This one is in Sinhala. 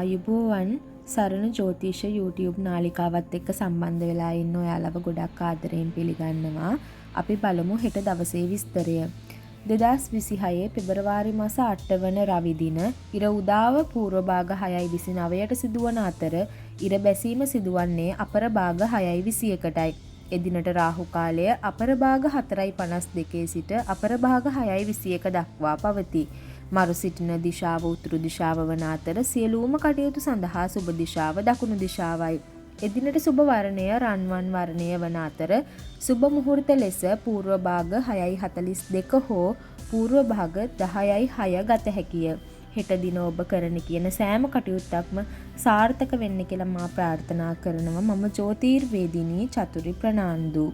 ආයුබෝවන් සරණ ජ්‍යොතිෂ YouTube නාලිකාවත් එක්ක සම්බන්ධ වෙලා ඉන්න ඔයාලව ගොඩක් ආදරයෙන් පිළිගන්නවා. අපි බලමු හෙට දවසේ විස්තරය. 2026 පෙබරවාරි මාස 8 වන රවි දින ඉර උදාව පූර්ව භාග 6:29ට සිදුවන අතර ඉර බැසීම සිදුවන්නේ අපර භාග 6:21ටයි. එදිනට රාහු කාලය අපර භාග 4:52 සිට අපර භාග 6:21 දක්වා පවතී. මරු සිටින දිශාව උතුරු දිශාව වන අතර සියලුම කටයුතු සඳහා සුබ දිශාව දකුණු දිශාවයි. එදිනට සුබ වර්ණය රන්වන් වර්ණය වන අතර සුබ මුහුර්ත ලෙස පූර්ව භාග 6:42 හෝ පූර්ව භාග 10:06 ගත හැකිය. හෙට දින ඔබ කරන කියන සෑම කටයුත්තක්ම සාර්ථක වෙන්න කියලා මා ප්‍රාර්ථනා කරනවා. මම ජ්‍යොතිර්වේදිනී චතුරි ප්‍රනාන්දු.